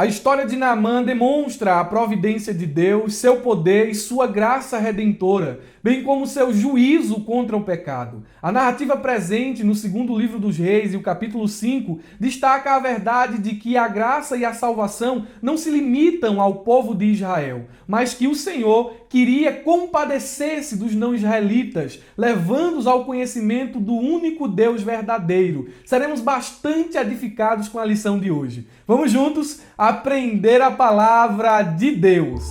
A história de Naamã demonstra a providência de Deus, seu poder e sua graça redentora, bem como seu juízo contra o pecado. A narrativa presente no segundo livro dos Reis e o capítulo 5 destaca a verdade de que a graça e a salvação não se limitam ao povo de Israel, mas que o Senhor queria compadecer-se dos não-israelitas, levando-os ao conhecimento do único Deus verdadeiro. Seremos bastante edificados com a lição de hoje. Vamos juntos aprender a palavra de Deus.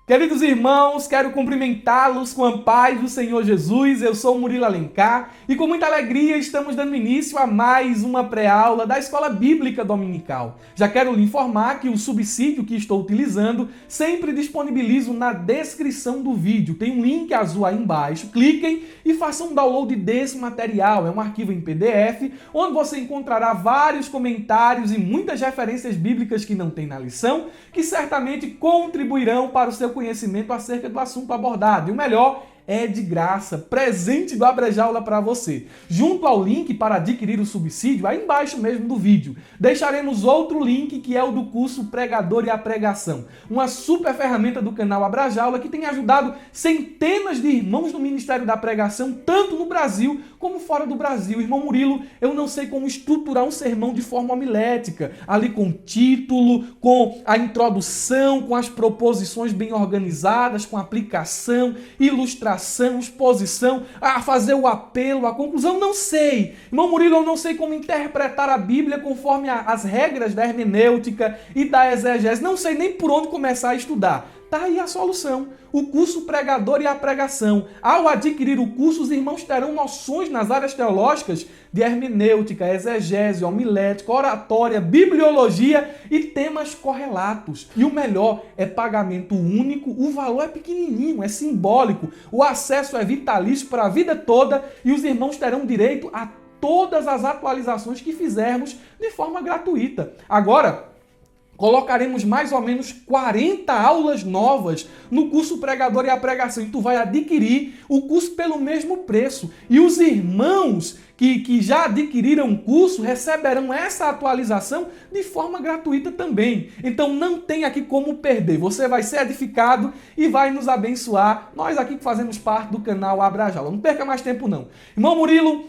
Queridos irmãos, quero cumprimentá-los com a paz do Senhor Jesus. Eu sou Murilo Alencar e com muita alegria estamos dando início a mais uma pré-aula da Escola Bíblica Dominical. Já quero lhe informar que o subsídio que estou utilizando sempre disponibilizo na descrição do vídeo. Tem um link azul aí embaixo. Cliquem e façam um download desse material. É um arquivo em PDF, onde você encontrará vários comentários e muitas referências bíblicas que não tem na lição, que certamente contribuirão para o seu conhecimento acerca do assunto abordado. E o melhor, é de graça, presente do Abrejaula para você. Junto ao link para adquirir o subsídio, aí embaixo mesmo do vídeo, deixaremos outro link que é o do curso Pregador e a Pregação. Uma super ferramenta do canal Abrejaula que tem ajudado centenas de irmãos no Ministério da Pregação, tanto no Brasil como fora do Brasil. Irmão Murilo, eu não sei como estruturar um sermão de forma homilética, ali com título, com a introdução, com as proposições bem organizadas, com aplicação, ilustração, exposição, a fazer o apelo, a conclusão, não sei. Irmão Murilo, eu não sei como interpretar a Bíblia conforme as regras da hermenêutica e da exegese. Não sei nem por onde começar a estudar. Tá aí a solução. O curso Pregador e a Pregação. Ao adquirir o curso, os irmãos terão noções nas áreas teológicas de hermenêutica, exegese, homilética, oratória, bibliologia e temas correlatos. E o melhor, é pagamento único, o valor é pequenininho, é simbólico, o acesso é vitalício para a vida toda e os irmãos terão direito a todas as atualizações que fizermos de forma gratuita. Agora, colocaremos mais ou menos 40 aulas novas no curso Pregador e a Pregação. E tu vai adquirir o curso pelo mesmo preço. E os irmãos que já adquiriram o curso receberão essa atualização de forma gratuita também. Então não tem aqui como perder. Você vai ser edificado e vai nos abençoar. Nós aqui que fazemos parte do canal Abrejaula. Não perca mais tempo não. Irmão Murilo,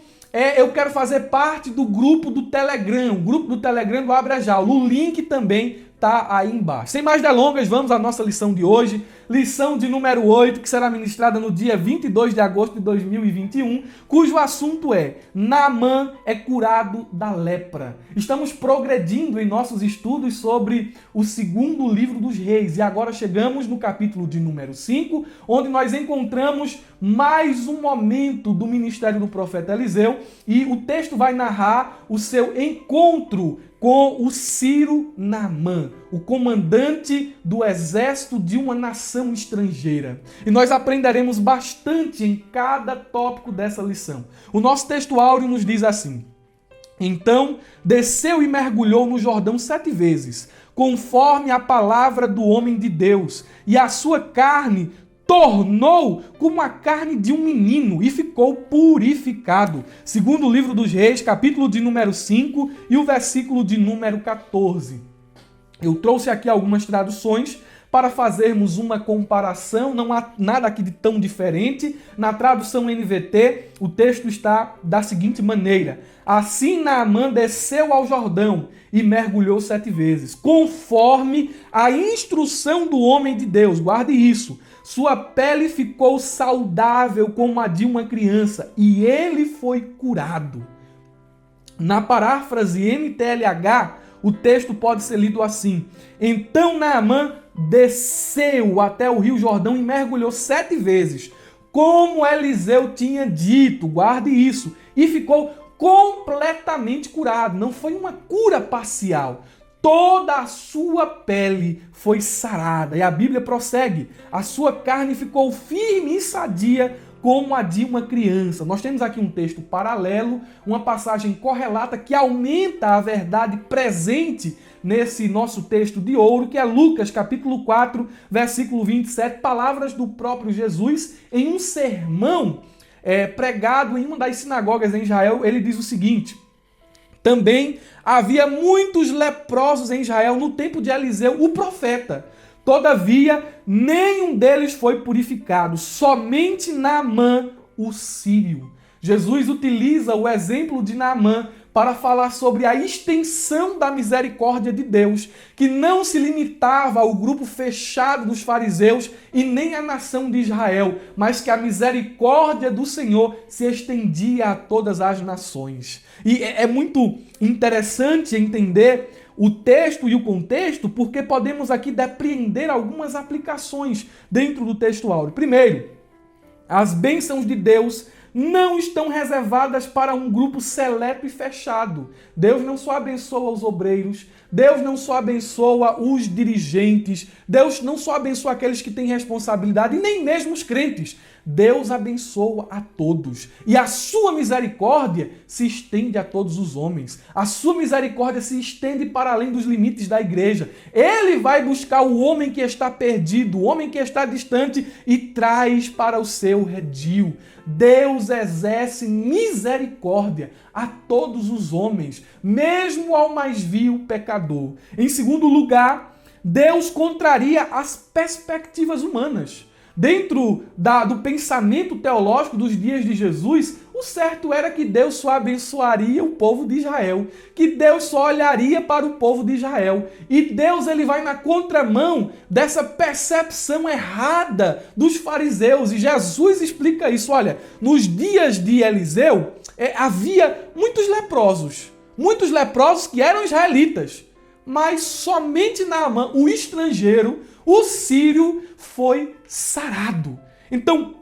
eu quero fazer parte do grupo do Telegram, o grupo do Telegram do Abrejaula. O link também está aí embaixo. Sem mais delongas, vamos à nossa lição de hoje. Lição de número 8, que será ministrada no dia 22 de agosto de 2021, cujo assunto é Naamã é curado da lepra. Estamos progredindo em nossos estudos sobre o segundo livro dos Reis e agora chegamos no capítulo de número 5, onde nós encontramos mais um momento do ministério do profeta Eliseu e o texto vai narrar o seu encontro com o Ciro Naamã, o comandante do exército de uma nação estrangeira. E nós aprenderemos bastante em cada tópico dessa lição. O nosso texto áureo nos diz assim: então desceu e mergulhou no Jordão 7 vezes, conforme a palavra do homem de Deus, e a sua carne tornou como a carne de um menino e ficou purificado. Segundo o livro dos Reis, capítulo de número 5 e o versículo de número 14. Eu trouxe aqui algumas traduções para fazermos uma comparação, não há nada aqui de tão diferente. Na tradução NVT, o texto está da seguinte maneira: assim Naamã desceu ao Jordão e mergulhou 7 vezes, conforme a instrução do homem de Deus. Guarde isso. Sua pele ficou saudável como a de uma criança e ele foi curado. Na paráfrase NTLH, o texto pode ser lido assim: então Naamã desceu até o rio Jordão e mergulhou 7 vezes, como Eliseu tinha dito. Guarde isso. E ficou completamente curado. Não foi uma cura parcial. Toda a sua pele foi sarada. E a Bíblia prossegue: a sua carne ficou firme e sadia como a de uma criança. Nós temos aqui um texto paralelo, uma passagem correlata que aumenta a verdade presente nesse nosso texto de ouro, que é Lucas capítulo 4, versículo 27, palavras do próprio Jesus em um sermão pregado em uma das sinagogas em Israel, ele diz o seguinte: também havia muitos leprosos em Israel no tempo de Eliseu, o profeta. Todavia, nenhum deles foi purificado, somente Naamã, o sírio. Jesus utiliza o exemplo de Naamã para falar sobre a extensão da misericórdia de Deus, que não se limitava ao grupo fechado dos fariseus e nem à nação de Israel, mas que a misericórdia do Senhor se estendia a todas as nações. E é muito interessante entender o texto e o contexto, porque podemos aqui depreender algumas aplicações dentro do texto áureo. Primeiro, as bênçãos de Deus não estão reservadas para um grupo seleto e fechado. Deus não só abençoa os obreiros, Deus não só abençoa os dirigentes, Deus não só abençoa aqueles que têm responsabilidade, e nem mesmo os crentes. Deus abençoa a todos. E a sua misericórdia se estende a todos os homens. A sua misericórdia se estende para além dos limites da igreja. Ele vai buscar o homem que está perdido, o homem que está distante e traz para o seu redil. Deus exerce misericórdia a todos os homens, mesmo ao mais vil pecador. Em segundo lugar, Deus contraria as perspectivas humanas. Dentro do pensamento teológico dos dias de Jesus, o certo era que Deus só abençoaria o povo de Israel, que Deus só olharia para o povo de Israel. E Deus ele vai na contramão dessa percepção errada dos fariseus. E Jesus explica isso. Olha, nos dias de Eliseu, havia muitos leprosos que eram israelitas. Mas somente Naamã, o estrangeiro, o sírio, foi sarado. Então,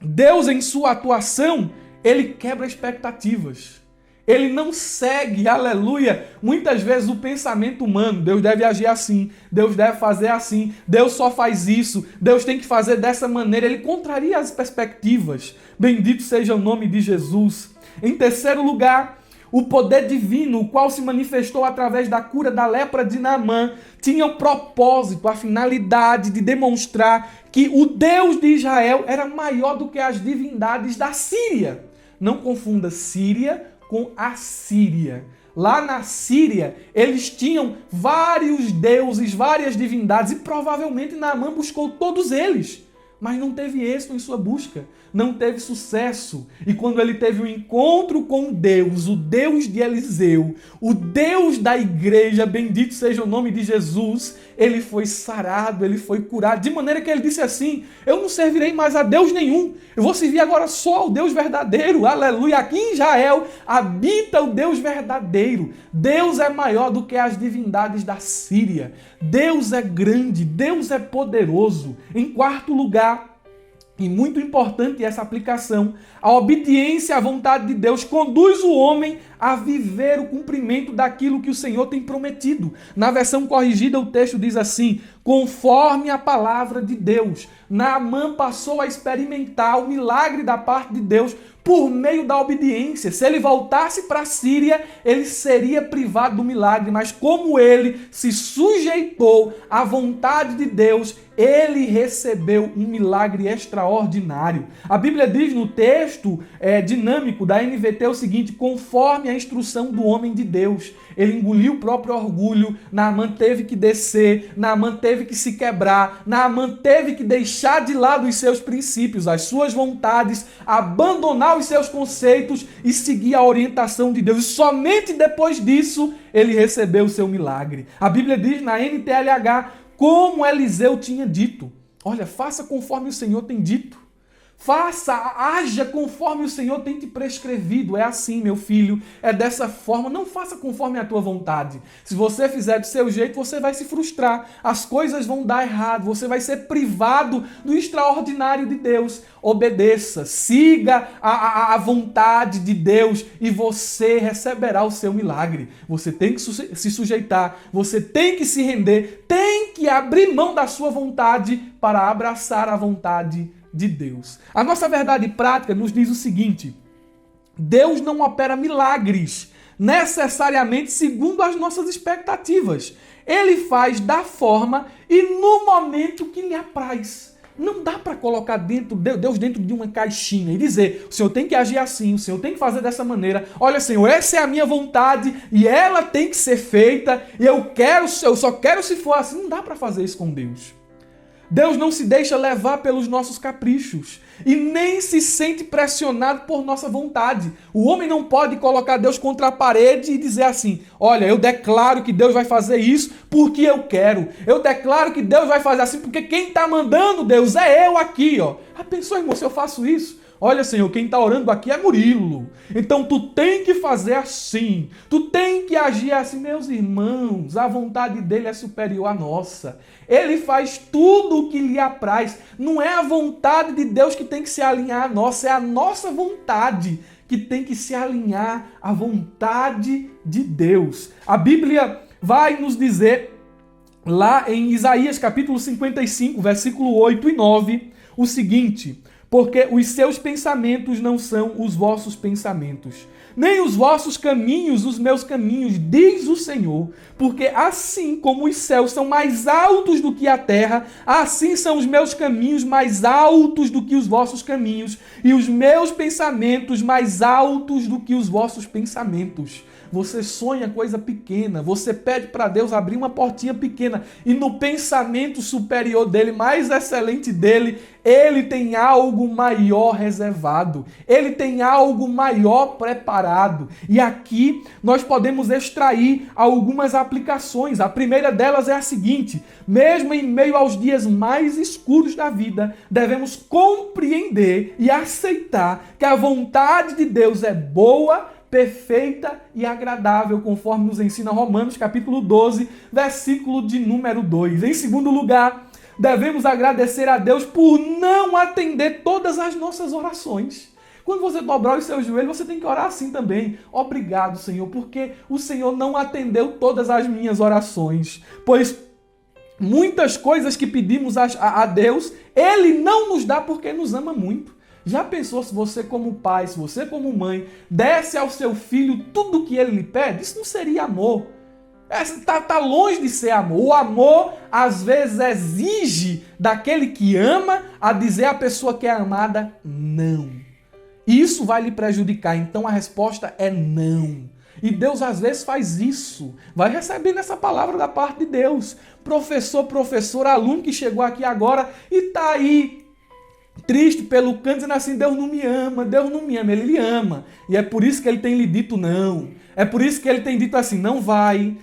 Deus em sua atuação, ele quebra expectativas. Ele não segue, aleluia, muitas vezes o pensamento humano. Deus deve agir assim, Deus deve fazer assim, Deus só faz isso, Deus tem que fazer dessa maneira. Ele contraria as perspectivas. Bendito seja o nome de Jesus. Em terceiro lugar, o poder divino, o qual se manifestou através da cura da lepra de Naamã, tinha o propósito, a finalidade de demonstrar que o Deus de Israel era maior do que as divindades da Síria. Não confunda Síria com Assíria. Lá na Síria, eles tinham vários deuses, várias divindades, e provavelmente Naamã buscou todos eles. Mas não teve êxito em sua busca, não teve sucesso. E quando ele teve um encontro com Deus, o Deus de Eliseu, o Deus da igreja, bendito seja o nome de Jesus, ele foi sarado, ele foi curado, de maneira que ele disse assim: eu não servirei mais a Deus nenhum, eu vou servir agora só ao Deus verdadeiro, aleluia. Aqui em Israel habita o Deus verdadeiro. Deus é maior do que as divindades da Síria. Deus é grande, Deus é poderoso. Em quarto lugar, e muito importante essa aplicação, a obediência à vontade de Deus conduz o homem a viver o cumprimento daquilo que o Senhor tem prometido. Na versão corrigida, o texto diz assim: conforme a palavra de Deus. Naamã passou a experimentar o milagre da parte de Deus por meio da obediência. Se ele voltasse para a Síria, ele seria privado do milagre, mas como ele se sujeitou à vontade de Deus, ele recebeu um milagre extraordinário. A Bíblia diz no texto dinâmico da NVT o seguinte: conforme a instrução do homem de Deus. Ele engoliu o próprio orgulho, Naamã teve que descer, Naamã teve que se quebrar, Naamã teve que deixar de lado os seus princípios, as suas vontades, abandonar os seus conceitos e seguir a orientação de Deus. E somente depois disso ele recebeu o seu milagre. A Bíblia diz na NTLH, como Eliseu tinha dito: olha, faça conforme o Senhor tem dito. Haja conforme o Senhor tem te prescrevido. É assim, meu filho, é dessa forma. Não faça conforme a tua vontade. Se você fizer do seu jeito, você vai se frustrar. As coisas vão dar errado. Você vai ser privado do extraordinário de Deus. Obedeça, siga a vontade de Deus e você receberá o seu milagre. Você tem que se sujeitar, você tem que se render, tem que abrir mão da sua vontade para abraçar a vontade de Deus. A nossa verdade prática nos diz o seguinte: Deus não opera milagres necessariamente segundo as nossas expectativas. Ele faz da forma e no momento que lhe apraz. Não dá para colocar Deus dentro de uma caixinha e dizer, o Senhor tem que agir assim, o Senhor tem que fazer dessa maneira. Olha, Senhor, essa é a minha vontade e ela tem que ser feita e eu só quero se for assim. Não dá para fazer isso com Deus. Deus não se deixa levar pelos nossos caprichos e nem se sente pressionado por nossa vontade. O homem não pode colocar Deus contra a parede e dizer assim, olha, eu declaro que Deus vai fazer isso porque eu quero. Eu declaro que Deus vai fazer assim porque quem está mandando Deus é eu aqui, ó. Ah, pensou, irmão, se eu faço isso? Olha, Senhor, quem está orando aqui é Murilo. Então tu tem que fazer assim. Tu tem que agir assim. Meus irmãos, a vontade dele é superior à nossa. Ele faz tudo o que lhe apraz. Não é a vontade de Deus que tem que se alinhar à nossa, é a nossa vontade que tem que se alinhar à vontade de Deus. A Bíblia vai nos dizer, lá em Isaías capítulo 55, versículo 8 e 9, o seguinte: porque os seus pensamentos não são os vossos pensamentos, nem os vossos caminhos os meus caminhos, diz o Senhor. Porque assim como os céus são mais altos do que a terra, assim são os meus caminhos mais altos do que os vossos caminhos, e os meus pensamentos mais altos do que os vossos pensamentos. Você sonha coisa pequena, você pede para Deus abrir uma portinha pequena e no pensamento superior dele, mais excelente dele, ele tem algo maior reservado, ele tem algo maior preparado. E aqui nós podemos extrair algumas aplicações. A primeira delas é a seguinte: mesmo em meio aos dias mais escuros da vida, devemos compreender e aceitar que a vontade de Deus é boa, perfeita e agradável, conforme nos ensina Romanos capítulo 12, versículo de número 2. Em segundo lugar, devemos agradecer a Deus por não atender todas as nossas orações. Quando você dobrar os seus joelhos, você tem que orar assim também. Obrigado, Senhor, porque o Senhor não atendeu todas as minhas orações, pois muitas coisas que pedimos a Deus, Ele não nos dá porque nos ama muito. Já pensou se você como pai, se você como mãe, desse ao seu filho tudo o que ele lhe pede? Isso não seria amor. Está longe de ser amor. O amor, às vezes, exige daquele que ama a dizer à pessoa que é amada, não. E isso vai lhe prejudicar. Então a resposta é não. E Deus às vezes faz isso. Vai recebendo essa palavra da parte de Deus. Professor, aluno que chegou aqui agora e está aí triste pelo canto, dizendo assim, Deus não me ama, ele lhe ama. E é por isso que ele tem lhe dito não. É por isso que ele tem dito assim, não vai,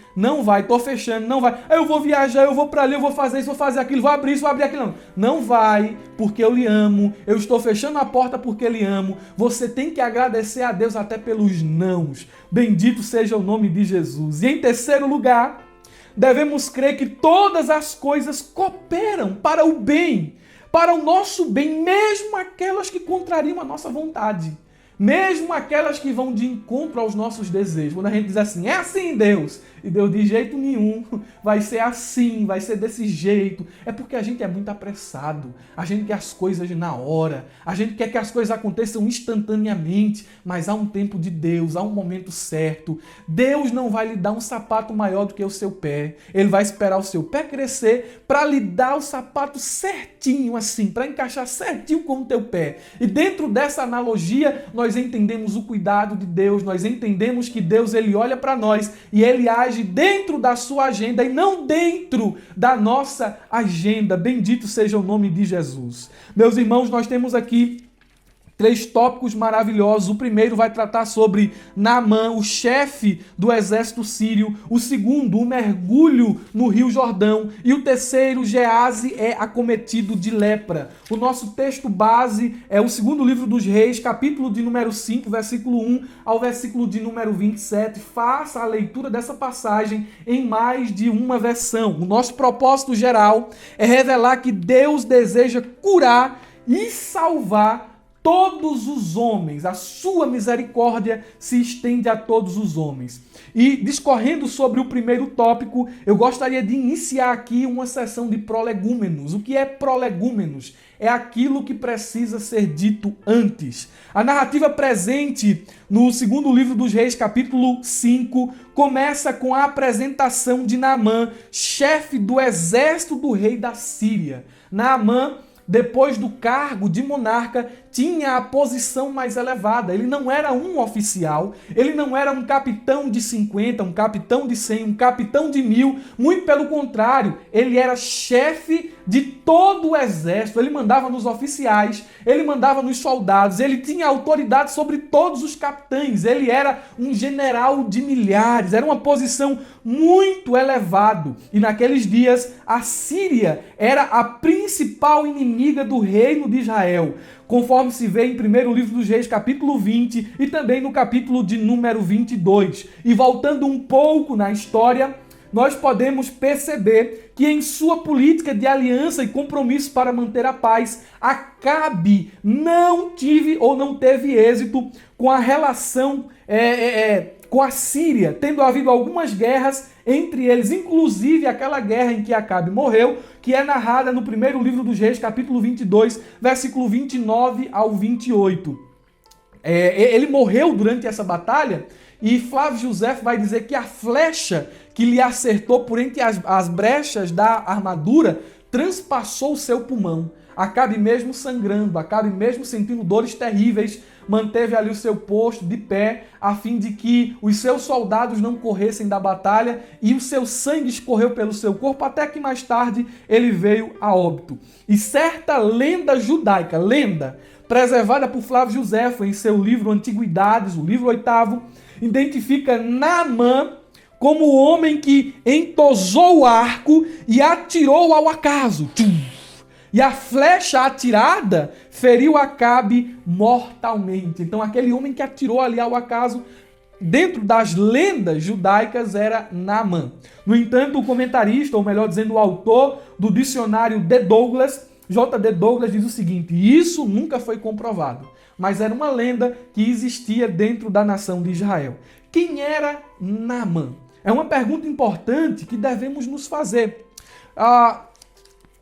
tô fechando, não vai. Eu vou viajar, eu vou para ali, eu vou fazer isso, vou fazer aquilo, vou abrir isso, vou abrir aquilo. Não vai, porque eu lhe amo, eu estou fechando a porta porque lhe amo. Você tem que agradecer a Deus até pelos nãos. Bendito seja o nome de Jesus. E em terceiro lugar, devemos crer que todas as coisas cooperam para o bem, para o nosso bem, mesmo aquelas que contrariam a nossa vontade, mesmo aquelas que vão de encontro aos nossos desejos. Quando a gente diz assim, é assim, Deus, e Deus de jeito nenhum, vai ser assim, vai ser desse jeito, é porque a gente é muito apressado, a gente quer as coisas na hora, a gente quer que as coisas aconteçam instantaneamente, mas há um tempo de Deus, há um momento certo. Deus não vai lhe dar um sapato maior do que o seu pé, Ele vai esperar o seu pé crescer para lhe dar o sapato certinho assim, para encaixar certinho com o teu pé. E dentro dessa analogia, nós entendemos o cuidado de Deus, nós entendemos que Deus, Ele olha para nós e Ele age dentro da sua agenda e não dentro da nossa agenda. Bendito seja o nome de Jesus. Meus irmãos, nós temos aqui 3 tópicos maravilhosos. O primeiro vai tratar sobre Naamã, o chefe do exército sírio. O segundo, o mergulho no Rio Jordão. E o terceiro, Geazi é acometido de lepra. O nosso texto base é o segundo livro dos Reis, capítulo de número 5, versículo 1 ao versículo de número 27. Faça a leitura dessa passagem em mais de uma versão. O nosso propósito geral é revelar que Deus deseja curar e salvar todos os homens. A sua misericórdia se estende a todos os homens. E discorrendo sobre o primeiro tópico, eu gostaria de iniciar aqui uma sessão de prolegúmenos. O que é prolegúmenos? É aquilo que precisa ser dito antes. A narrativa presente no segundo livro dos Reis, capítulo 5, começa com a apresentação de Naamã, chefe do exército do rei da Síria. Naamã, depois do cargo de monarca, tinha a posição mais elevada. Ele não era um oficial, ele não era um capitão de 50, um capitão de 100, um capitão de 1000. Muito pelo contrário, ele era chefe de todo o exército. Ele mandava nos oficiais, ele mandava nos soldados, ele tinha autoridade sobre todos os capitães. Ele era um general de milhares, era uma posição muito elevada. E naqueles dias, a Síria era a principal inimiga do reino de Israel, conforme se vê em 1º livro dos Reis, capítulo 20, e também no capítulo de número 22. E voltando um pouco na história, nós podemos perceber que em sua política de aliança e compromisso para manter a paz, Acabe não teve êxito com a relação com a Síria, tendo havido algumas guerras entre eles, inclusive aquela guerra em que Acabe morreu, que é narrada no 1º livro dos Reis, capítulo 22, versículo 29 ao 28. Ele morreu durante essa batalha, e Flávio José vai dizer que a flecha que lhe acertou por entre as brechas da armadura transpassou o seu pulmão. Acabe mesmo sangrando, Acabe mesmo sentindo dores terríveis, manteve ali o seu posto de pé, a fim de que os seus soldados não corressem da batalha, e o seu sangue escorreu pelo seu corpo, até que mais tarde ele veio a óbito. E certa lenda judaica, preservada por Flávio Josefo em seu livro Antiguidades, o livro 8º, identifica Naamã como o homem que entosou o arco e atirou ao acaso. E a flecha atirada feriu Acabe mortalmente. Então aquele homem que atirou ali ao acaso, dentro das lendas judaicas, era Naamã. No entanto, o comentarista, ou melhor dizendo, o autor do dicionário J.D. Douglas, diz o seguinte: isso nunca foi comprovado, mas era uma lenda que existia dentro da nação de Israel. Quem era Naamã? É uma pergunta importante que devemos nos fazer.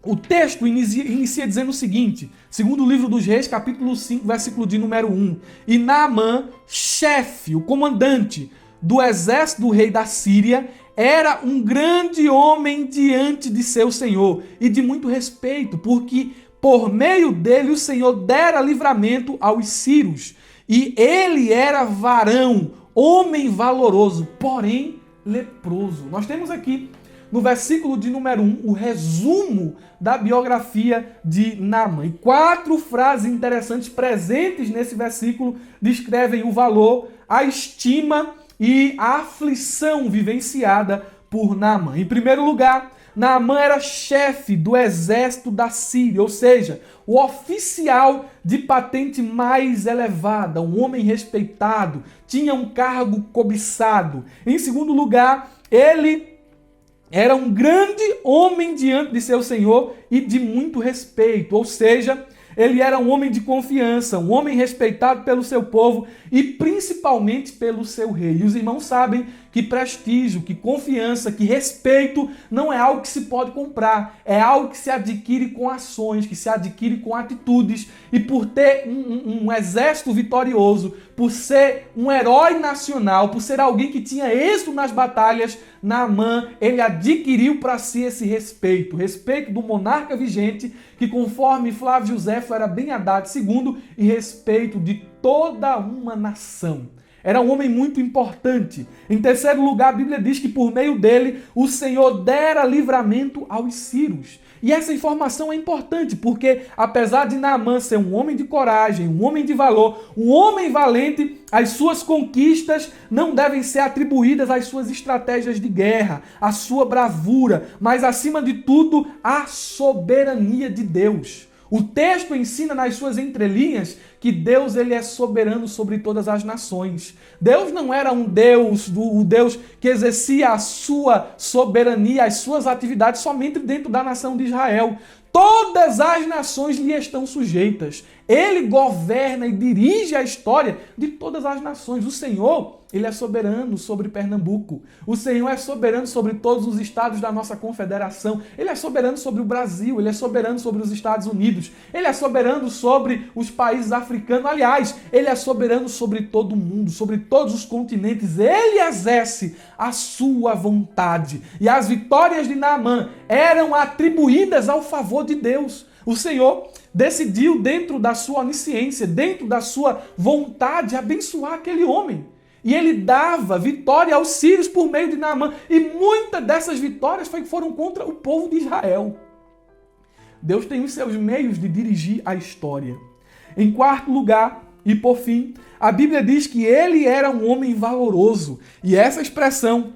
O texto inicia dizendo o seguinte, segundo o livro dos Reis, capítulo 5, versículo de número 1. E Naamã, chefe, o comandante do exército do rei da Síria, era um grande homem diante de seu senhor e de muito respeito, porque por meio dele o Senhor dera livramento aos sírios. E ele era varão, homem valoroso, porém leproso. Nós temos aqui no versículo de número 1 o resumo da biografia de Naamã. E 4 frases interessantes presentes nesse versículo descrevem o valor, a estima e a aflição vivenciada por Naamã. Em primeiro lugar, Naamã era chefe do exército da Síria, ou seja, o oficial de patente mais elevada, um homem respeitado, tinha um cargo cobiçado. Em segundo lugar, ele era um grande homem diante de seu senhor e de muito respeito, ou seja, ele era um homem de confiança, um homem respeitado pelo seu povo e principalmente pelo seu rei. E os irmãos sabem que prestígio, que confiança, que respeito não é algo que se pode comprar, é algo que se adquire com ações, que se adquire com atitudes. E por ter um exército vitorioso, por ser um herói nacional, por ser alguém que tinha êxito nas batalhas, Naamã, ele adquiriu para si esse respeito, respeito do monarca vigente, que conforme Flávio Josefo era Ben-Hadad II, e respeito de toda uma nação. Era um homem muito importante. Em terceiro lugar, a Bíblia diz que por meio dele o Senhor dera livramento aos sírios. E essa informação é importante porque, apesar de Naamã ser um homem de coragem, um homem de valor, um homem valente, as suas conquistas não devem ser atribuídas às suas estratégias de guerra, à sua bravura, mas acima de tudo, à soberania de Deus. O texto ensina nas suas entrelinhas que Deus ele é soberano sobre todas as nações. Deus não era o Deus que exercia a sua soberania, as suas atividades somente dentro da nação de Israel. Todas as nações lhe estão sujeitas. Ele governa e dirige a história de todas as nações. O Senhor, ele é soberano sobre Pernambuco. O Senhor é soberano sobre todos os estados da nossa confederação. Ele é soberano sobre o Brasil. Ele é soberano sobre os Estados Unidos. Ele é soberano sobre os países africanos. Aliás, ele é soberano sobre todo o mundo, sobre todos os continentes. Ele exerce a sua vontade. E as vitórias de Naamã eram atribuídas ao favor de Deus. O Senhor decidiu, dentro da sua onisciência, dentro da sua vontade, abençoar aquele homem. E ele dava vitória aos sírios por meio de Naamã. E muitas dessas vitórias foram contra o povo de Israel. Deus tem os seus meios de dirigir a história. Em quarto lugar, e por fim, a Bíblia diz que ele era um homem valoroso. E essa expressão,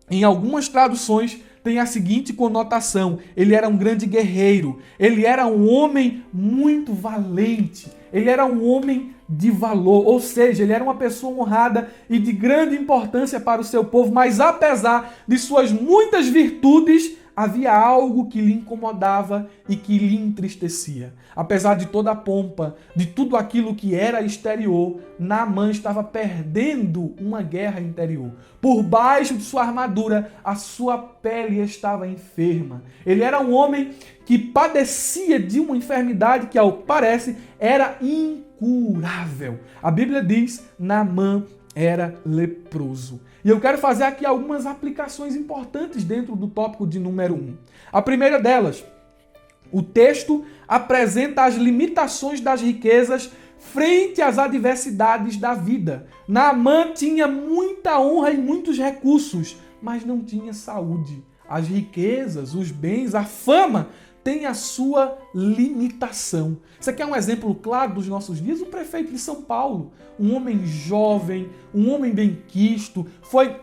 em algumas traduções, tem a seguinte conotação: ele era um grande guerreiro, ele era um homem muito valente, ele era um homem de valor, ou seja, ele era uma pessoa honrada e de grande importância para o seu povo, mas apesar de suas muitas virtudes, havia algo que lhe incomodava e que lhe entristecia. Apesar de toda a pompa, de tudo aquilo que era exterior, Naamã estava perdendo uma guerra interior. Por baixo de sua armadura, a sua pele estava enferma. Ele era um homem que padecia de uma enfermidade que, ao que parece, era incurável. A Bíblia diz: Naamã era leproso. E eu quero fazer aqui algumas aplicações importantes dentro do tópico de número 1. A primeira delas, o texto apresenta as limitações das riquezas frente às adversidades da vida. Naamã tinha muita honra e muitos recursos, mas não tinha saúde. As riquezas, os bens, a fama tem a sua limitação. Isso aqui é um exemplo claro dos nossos dias. O prefeito de São Paulo, um homem jovem, um homem benquisto, foi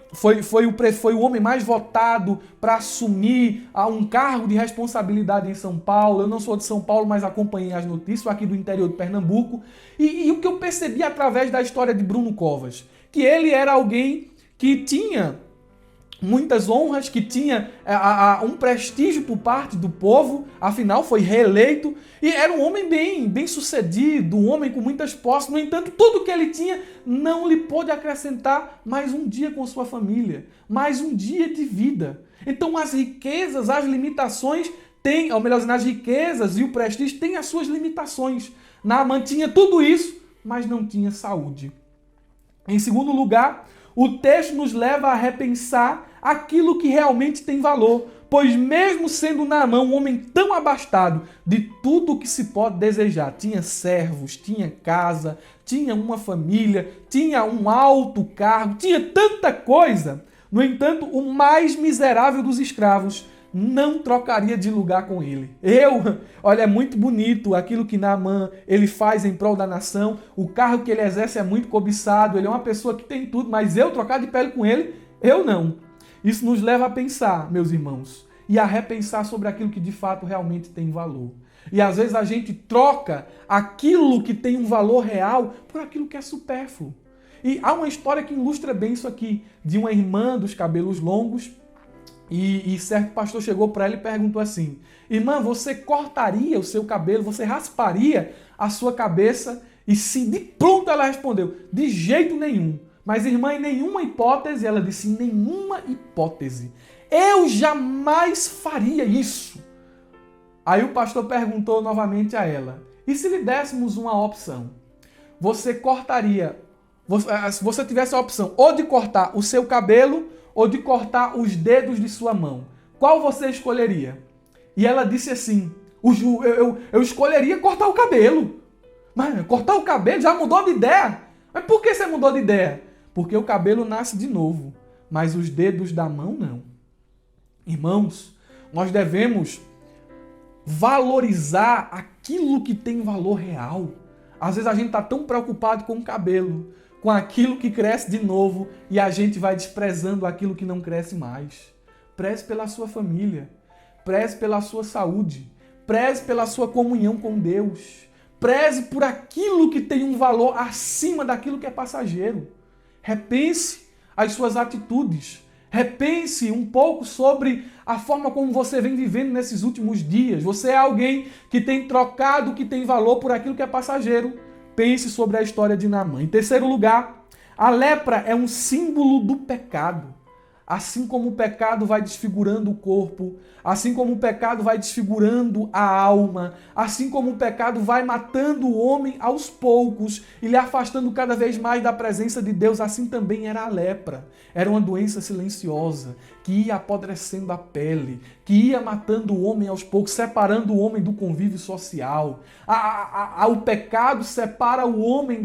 o homem mais votado para assumir um cargo de responsabilidade em São Paulo. Eu não sou de São Paulo, mas acompanhei as notícias, aqui do interior de Pernambuco. E o que eu percebi através da história de Bruno Covas, que ele era alguém que tinha muitas honras, que tinha um prestígio por parte do povo, afinal foi reeleito, e era um homem bem sucedido, um homem com muitas posses. No entanto, tudo que ele tinha não lhe pôde acrescentar mais um dia com sua família, mais um dia de vida. Então as riquezas, as limitações têm, ou melhor dizendo, as riquezas e o prestígio têm as suas limitações. Naamã tinha tudo isso, mas não tinha saúde. Em segundo lugar, o texto nos leva a repensar aquilo que realmente tem valor, pois mesmo sendo Naamã um homem tão abastado de tudo o que se pode desejar, tinha servos, tinha casa, tinha uma família, tinha um alto cargo, tinha tanta coisa. No entanto, o mais miserável dos escravos não trocaria de lugar com ele. Olha, é muito bonito aquilo que Naamã ele faz em prol da nação, o cargo que ele exerce é muito cobiçado, ele é uma pessoa que tem tudo, mas eu trocar de pele com ele, eu não. Isso nos leva a pensar, meus irmãos, e a repensar sobre aquilo que de fato realmente tem valor. E às vezes a gente troca aquilo que tem um valor real por aquilo que é supérfluo. E há uma história que ilustra bem isso aqui, de uma irmã dos cabelos longos, e certo pastor chegou para ela e perguntou assim: irmã, você cortaria o seu cabelo, você rasparia a sua cabeça? E se de pronto ela respondeu: de jeito nenhum. Mas irmã, em nenhuma hipótese, ela disse: em nenhuma hipótese. Eu jamais faria isso. Aí o pastor perguntou novamente a ela: e se lhe dessemos uma opção? Você cortaria, se você tivesse a opção ou de cortar o seu cabelo ou de cortar os dedos de sua mão, qual você escolheria? E ela disse assim: eu escolheria cortar o cabelo. Mas cortar o cabelo? Já mudou de ideia? Mas por que você mudou de ideia? Porque o cabelo nasce de novo, mas os dedos da mão não. Irmãos, nós devemos valorizar aquilo que tem valor real. Às vezes a gente está tão preocupado com o cabelo, com aquilo que cresce de novo, e a gente vai desprezando aquilo que não cresce mais. Preze pela sua família, preze pela sua saúde, preze pela sua comunhão com Deus, preze por aquilo que tem um valor acima daquilo que é passageiro. Repense as suas atitudes, repense um pouco sobre a forma como você vem vivendo nesses últimos dias. Você é alguém que tem trocado o que tem valor por aquilo que é passageiro. Pense sobre a história de Naamã. Em terceiro lugar, a lepra é um símbolo do pecado. Assim como o pecado vai desfigurando o corpo, assim como o pecado vai desfigurando a alma, assim como o pecado vai matando o homem aos poucos e lhe afastando cada vez mais da presença de Deus, assim também era a lepra. Era uma doença silenciosa que ia apodrecendo a pele, que ia matando o homem aos poucos, separando o homem do convívio social. O pecado separa o homem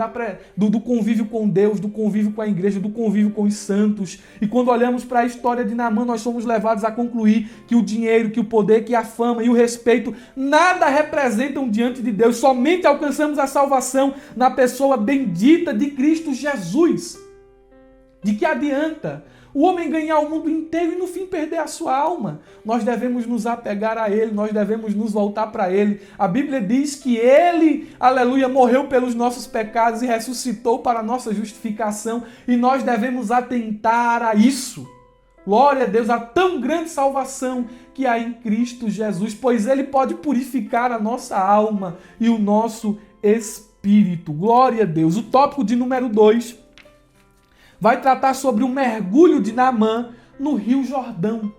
do convívio com Deus, do convívio com a igreja, do convívio com os santos. E quando olhamos para a história de Naamã, nós somos levados a concluir que o dinheiro, que o poder, que a fama e o respeito nada representam diante de Deus. Somente alcançamos a salvação na pessoa bendita de Cristo Jesus. De que adianta o homem ganhar o mundo inteiro e no fim perder a sua alma? Nós devemos nos apegar a Ele, nós devemos nos voltar para Ele. A Bíblia diz que Ele, aleluia, morreu pelos nossos pecados e ressuscitou para a nossa justificação, e nós devemos atentar a isso. Glória a Deus, a tão grande salvação que há em Cristo Jesus, pois Ele pode purificar a nossa alma e o nosso espírito. Glória a Deus. O tópico de número 2 vai tratar sobre o mergulho de Naamã no Rio Jordão.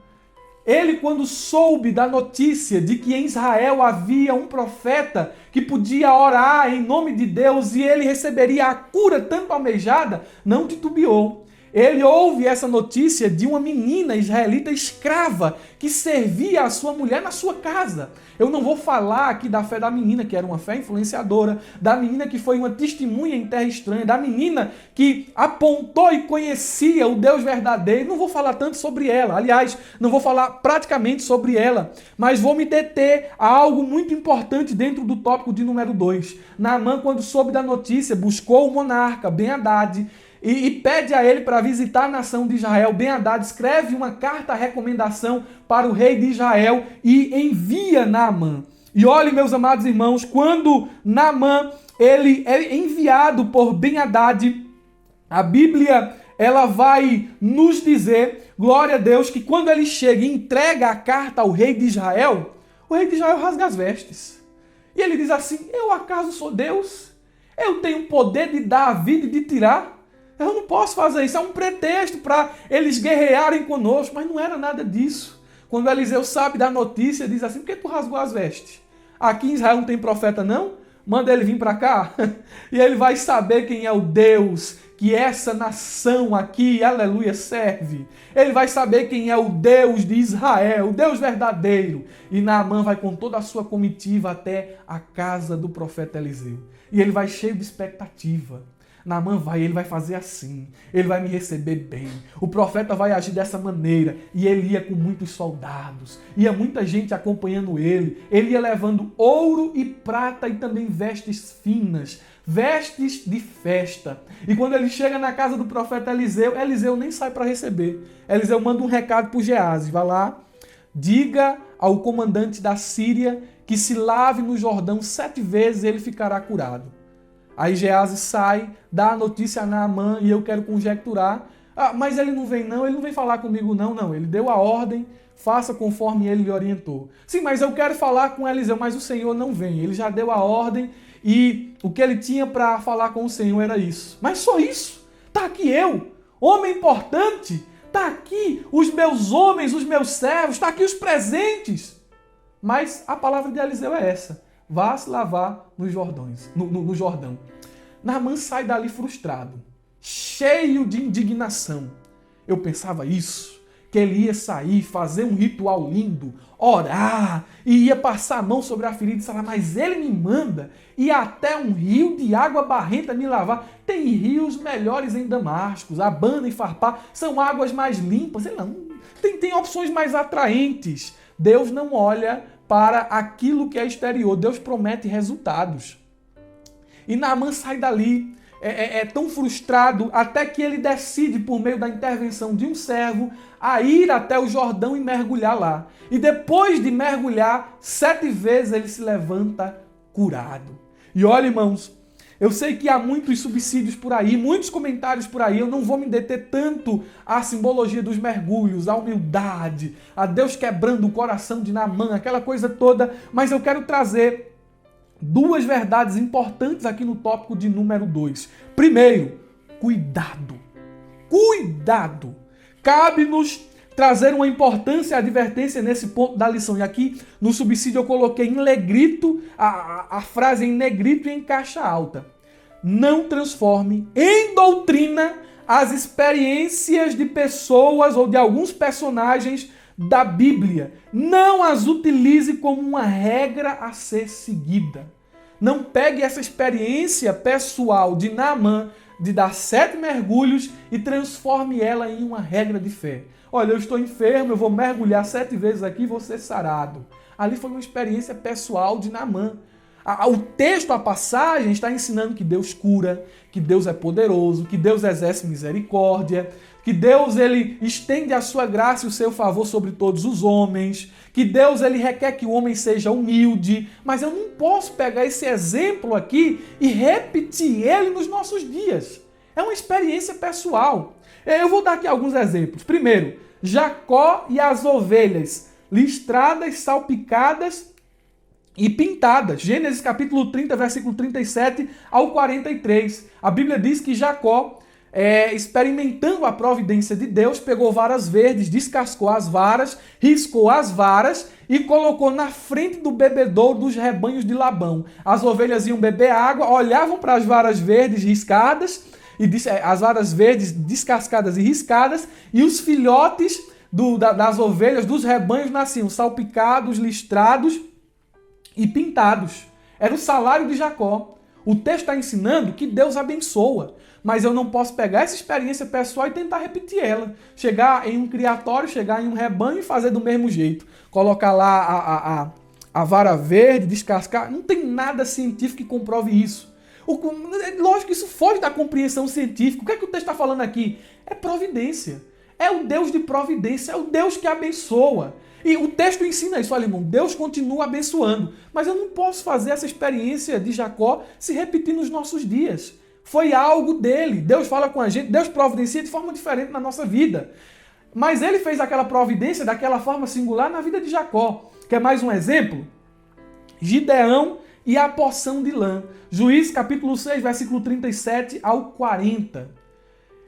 Ele, quando soube da notícia de que em Israel havia um profeta que podia orar em nome de Deus e ele receberia a cura tanto almejada, não titubeou. Ele ouve essa notícia de uma menina israelita escrava que servia a sua mulher na sua casa. Eu não vou falar aqui da fé da menina, que era uma fé influenciadora, da menina que foi uma testemunha em terra estranha, da menina que apontou e conhecia o Deus verdadeiro. Não vou falar tanto sobre ela, aliás, não vou falar praticamente sobre ela, mas vou me deter a algo muito importante dentro do tópico de número 2. Naamã, quando soube da notícia, buscou o monarca Ben-Hadad, e pede a ele para visitar a nação de Israel. Ben-Hadad escreve uma carta de recomendação para o rei de Israel e envia Naamã. E olhe, meus amados irmãos, quando Naamã ele é enviado por Ben-Hadad, a Bíblia ela vai nos dizer, glória a Deus, que quando ele chega e entrega a carta ao rei de Israel, o rei de Israel rasga as vestes. E ele diz assim: eu acaso sou Deus? Eu tenho poder de dar a vida e de tirar? Eu não posso fazer isso, é um pretexto para eles guerrearem conosco, mas não era nada disso. Quando Eliseu sabe da notícia, diz assim: por que tu rasgou as vestes? Aqui em Israel não tem profeta não? Manda ele vir para cá. E ele vai saber quem é o Deus que essa nação aqui, aleluia, serve. Ele vai saber quem é o Deus de Israel, o Deus verdadeiro. E Naamã vai com toda a sua comitiva até a casa do profeta Eliseu. E ele vai cheio de expectativa. Naamã ele vai fazer assim, ele vai me receber bem, o profeta vai agir dessa maneira. E ele ia com muitos soldados, ia muita gente acompanhando ele ia levando ouro e prata e também vestes finas, vestes de festa. E quando ele chega na casa do profeta Eliseu, Eliseu nem sai para receber. Eliseu manda um recado para o Geazi: vai lá, diga ao comandante da Síria que se lave no Jordão 7 vezes e ele ficará curado. Aí Geazi sai, dá a notícia a Naamã e eu quero conjecturar: mas ele não vem não, ele não vem falar comigo não, ele deu a ordem, faça conforme ele lhe orientou. Sim, mas eu quero falar com Eliseu, mas o Senhor não vem, ele já deu a ordem e o que ele tinha para falar com o Senhor era isso. Mas só isso? Tá aqui eu, homem importante, tá aqui os meus homens, os meus servos, tá aqui os presentes. Mas a palavra de Eliseu é essa: vá se lavar no Jordão. Naamã sai dali frustrado, cheio de indignação. Eu pensava isso, que ele ia sair, fazer um ritual lindo, orar, e ia passar a mão sobre a ferida e falar: mas ele me manda ir até um rio de água barrenta me lavar. Tem rios melhores em Damasco, Abana e Farpá, são águas mais limpas. Sei lá, tem opções mais atraentes. Deus não olha para aquilo que é exterior, Deus promete resultados. E Naamã sai dali, tão frustrado, até que ele decide, por meio da intervenção de um servo, a ir até o Jordão e mergulhar lá. E depois de mergulhar 7 vezes, ele se levanta curado. E olha, irmãos, eu sei que há muitos subsídios por aí, muitos comentários por aí, eu não vou me deter tanto à simbologia dos mergulhos, à humildade, a Deus quebrando o coração de Naamã, aquela coisa toda, mas eu quero trazer 2 verdades importantes aqui no tópico de número 2. Primeiro, cuidado. Cuidado. Cabe-nos trazer uma importância e advertência nesse ponto da lição. E aqui no subsídio eu coloquei em negrito, a frase em negrito e em caixa alta: não transforme em doutrina as experiências de pessoas ou de alguns personagens da Bíblia. Não as utilize como uma regra a ser seguida. Não pegue essa experiência pessoal de Naamã, de dar 7 mergulhos, e transforme ela em uma regra de fé. Olha, eu estou enfermo, eu vou mergulhar 7 vezes aqui e vou ser sarado. Ali foi uma experiência pessoal de Naamã. O texto, a passagem, está ensinando que Deus cura, que Deus é poderoso, que Deus exerce misericórdia, que Deus ele estende a sua graça e o seu favor sobre todos os homens, que Deus ele requer que o homem seja humilde, mas eu não posso pegar esse exemplo aqui e repetir ele nos nossos dias. É uma experiência pessoal. Eu vou dar aqui alguns exemplos. Primeiro, Jacó e as ovelhas, listradas, salpicadas e pintadas. Gênesis capítulo 30, versículo 37 ao 43. A Bíblia diz que Jacó, experimentando a providência de Deus, pegou varas verdes, descascou as varas, riscou as varas e colocou na frente do bebedouro dos rebanhos de Labão. As ovelhas iam beber água, olhavam para as varas verdes riscadas, as varas verdes descascadas e riscadas, e os filhotes das ovelhas, dos rebanhos, nasciam salpicados, listrados e pintados. Era o salário de Jacó. O texto está ensinando que Deus abençoa, mas eu não posso pegar essa experiência pessoal e tentar repetir ela. Chegar em um criatório, chegar em um rebanho e fazer do mesmo jeito. Colocar lá a vara verde, descascar. Não tem nada científico que comprove isso. Lógico que isso foge da compreensão científica. O que é que o texto está falando aqui? É providência. É o Deus de providência, é o Deus que abençoa. E o texto ensina isso, olha, irmão, Deus continua abençoando. Mas eu não posso fazer essa experiência de Jacó se repetir nos nossos dias. Foi algo dele. Deus fala com a gente, Deus providencia de forma diferente na nossa vida. Mas ele fez aquela providência daquela forma singular na vida de Jacó. Quer mais um exemplo? Gideão e a porção de lã. Juízes capítulo 6, versículo 37 ao 40.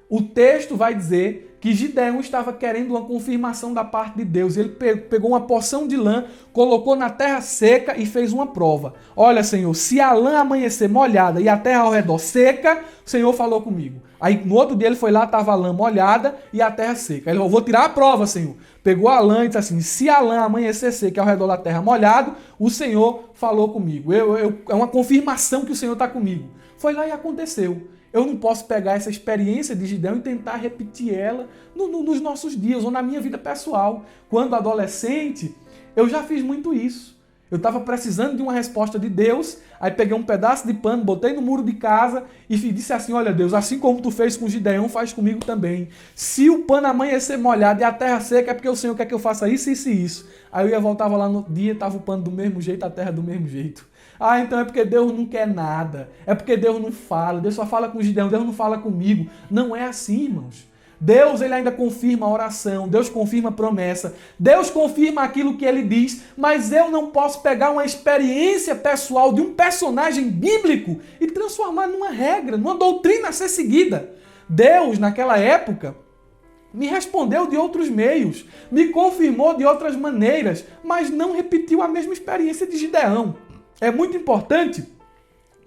O texto vai dizer que Gideão estava querendo uma confirmação da parte de Deus. Ele pegou uma porção de lã, colocou na terra seca e fez uma prova. Olha, Senhor, se a lã amanhecer molhada e a terra ao redor seca, o Senhor falou comigo. Aí no outro dia ele foi lá, estava a lã molhada e a terra seca. Aí ele falou, vou tirar a prova, Senhor. Pegou a lã e disse assim, se a lã amanhecer seca e ao redor da terra molhado, o Senhor falou comigo. É uma confirmação que o Senhor está comigo. Foi lá e aconteceu. Eu não posso pegar essa experiência de Gideão e tentar repetir ela nos nossos dias ou na minha vida pessoal. Quando adolescente, eu já fiz muito isso. Eu estava precisando de uma resposta de Deus, aí peguei um pedaço de pano, botei no muro de casa e disse assim, olha Deus, assim como tu fez com Gideão, faz comigo também. Se o pano amanhecer molhado e a terra seca, é porque o Senhor quer que eu faça isso, isso e isso. Aí eu voltava lá no dia, estava o pano do mesmo jeito, a terra do mesmo jeito. Ah, então é porque Deus não quer nada. É porque Deus não fala. Deus só fala com Gideão, Deus não fala comigo. Não é assim, irmãos. Deus ele ainda confirma a oração, Deus confirma a promessa, Deus confirma aquilo que ele diz, mas eu não posso pegar uma experiência pessoal de um personagem bíblico e transformar numa regra, numa doutrina a ser seguida. Deus, naquela época, me respondeu de outros meios, me confirmou de outras maneiras, mas não repetiu a mesma experiência de Gideão. É muito importante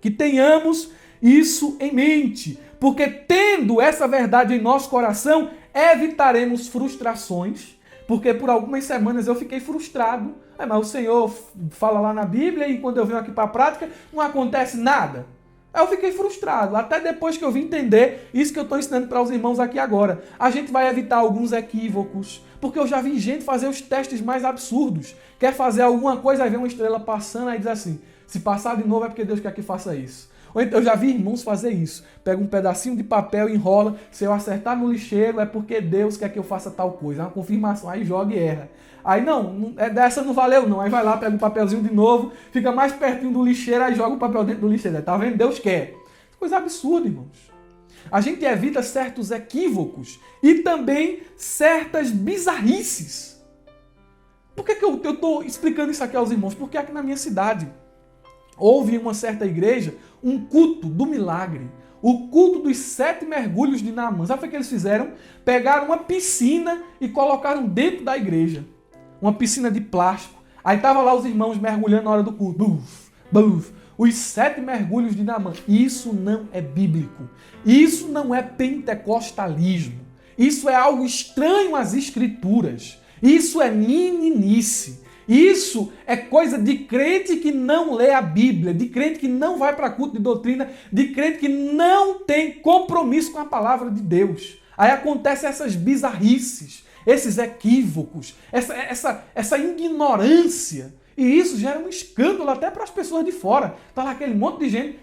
que tenhamos isso em mente, porque tendo essa verdade em nosso coração, evitaremos frustrações, porque por algumas semanas eu fiquei frustrado. Mas o Senhor fala lá na Bíblia e quando eu venho aqui para a prática, não acontece nada. Eu fiquei frustrado, até depois que eu vim entender isso que eu estou ensinando para os irmãos aqui agora. A gente vai evitar alguns equívocos, porque eu já vi gente fazer os testes mais absurdos. Quer fazer alguma coisa, aí vem uma estrela passando, aí diz assim, se passar de novo é porque Deus quer que faça isso. Ou então eu já vi irmãos fazer isso. Pega um pedacinho de papel e enrola, se eu acertar no lixeiro é porque Deus quer que eu faça tal coisa. É uma confirmação, aí joga e erra. Aí não, dessa não valeu não. Aí vai lá, pega um papelzinho de novo, fica mais pertinho do lixeiro, aí joga o papel dentro do lixeiro. Tá vendo? Deus quer. Coisa absurda, irmãos. A gente evita certos equívocos e também certas bizarrices. Por que eu estou explicando isso aqui aos irmãos? Porque aqui na minha cidade houve em uma certa igreja um culto do milagre. O culto dos 7 mergulhos de Naamã. Sabe o que eles fizeram? Pegaram uma piscina e colocaram dentro da igreja. Uma piscina de plástico. Aí estavam lá os irmãos mergulhando na hora do culto. Buf, buf. Os 7 mergulhos de Naamã. Isso não é bíblico. Isso não é pentecostalismo. Isso é algo estranho às escrituras. Isso é meninice. Isso é coisa de crente que não lê a Bíblia, de crente que não vai para culto de doutrina, de crente que não tem compromisso com a palavra de Deus. Aí acontecem essas bizarrices, esses equívocos, essa ignorância. E isso gera um escândalo até para as pessoas de fora. Está lá aquele monte de gente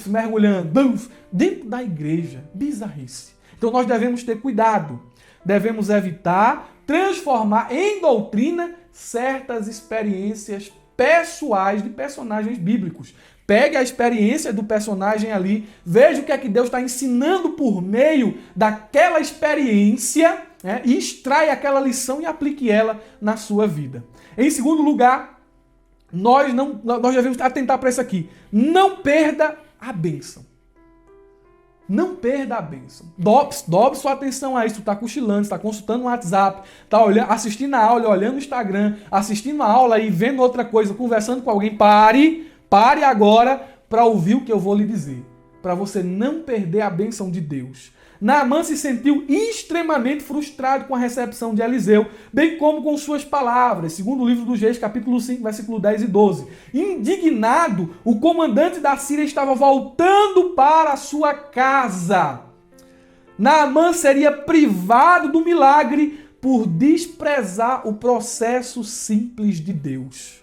mergulhando dentro da igreja. Bizarrice. Então nós devemos ter cuidado. Devemos evitar transformar em doutrina certas experiências pessoais de personagens bíblicos. Pegue a experiência do personagem ali, veja o que é que Deus está ensinando por meio daquela experiência, né, e extrai aquela lição e aplique ela na sua vida. Em segundo lugar, nós devemos atentar para isso aqui. Não perda a bênção. Não perda a bênção. Dobre sua atenção a isso. Tu está cochilando, está consultando o WhatsApp, está assistindo a aula, olhando o Instagram, assistindo a aula e vendo outra coisa, conversando com alguém. Pare agora para ouvir o que eu vou lhe dizer. Para você não perder a bênção de Deus. Naamã se sentiu extremamente frustrado com a recepção de Eliseu, bem como com suas palavras, segundo o livro dos Reis, capítulo 5, versículo 10 e 12. Indignado, o comandante da Síria estava voltando para a sua casa. Naamã seria privado do milagre por desprezar o processo simples de Deus.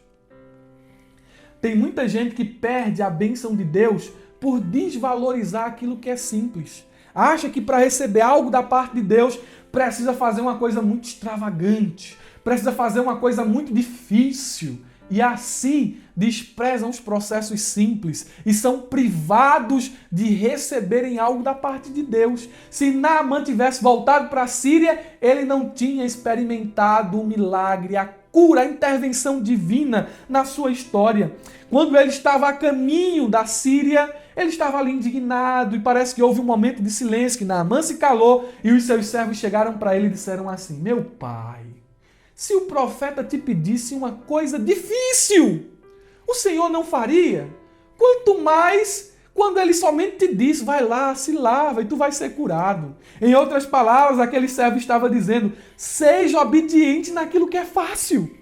Tem muita gente que perde a bênção de Deus por desvalorizar aquilo que é simples. Acha que para receber algo da parte de Deus precisa fazer uma coisa muito extravagante, precisa fazer uma coisa muito difícil. E assim desprezam os processos simples e são privados de receberem algo da parte de Deus. Se Naamã tivesse voltado para a Síria, ele não tinha experimentado o milagre, a cura, a intervenção divina na sua história. Quando ele estava a caminho da Síria, ele estava ali indignado e parece que houve um momento de silêncio, que Naamã se calou e os seus servos chegaram para ele e disseram assim: meu pai, se o profeta te pedisse uma coisa difícil, o Senhor não faria? Quanto mais quando ele somente te disse, vai lá, se lava e tu vai ser curado. Em outras palavras, aquele servo estava dizendo, seja obediente naquilo que é fácil.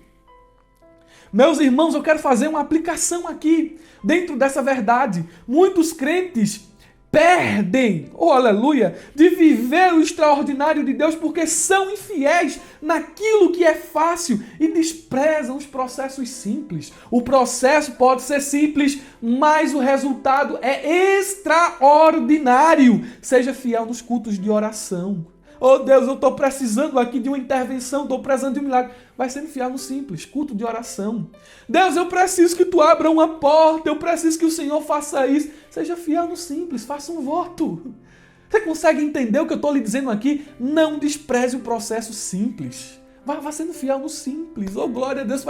Meus irmãos, eu quero fazer uma aplicação aqui, dentro dessa verdade. Muitos crentes perdem, oh aleluia, de viver o extraordinário de Deus porque são infiéis naquilo que é fácil e desprezam os processos simples. O processo pode ser simples, mas o resultado é extraordinário. Seja fiel nos cultos de oração. Oh Deus, eu estou precisando aqui de uma intervenção, estou precisando de um milagre. Vai sendo fiel no simples, culto de oração. Deus, eu preciso que tu abra uma porta, eu preciso que o Senhor faça isso. Seja fiel no simples, faça um voto. Você consegue entender o que eu estou lhe dizendo aqui? Não despreze o processo simples. Vá sendo fiel no simples. Oh, glória a Deus,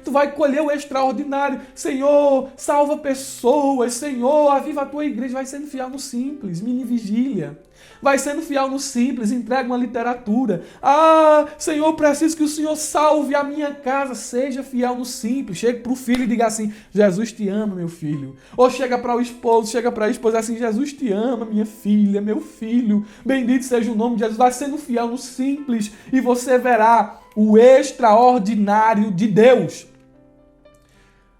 tu vai colher o extraordinário. Senhor, salva pessoas. Senhor, aviva a tua igreja. Vai sendo fiel no simples. Mini vigília. Vai sendo fiel no simples, entrega uma literatura. Ah, Senhor, preciso que o Senhor salve a minha casa. Seja fiel no simples. Chega para o filho e diga assim, Jesus te ama, meu filho. Ou chega para o esposo, chega para a esposa assim, Jesus te ama, minha filha, meu filho. Bendito seja o nome de Jesus. Vai sendo fiel no simples e você verá o extraordinário de Deus.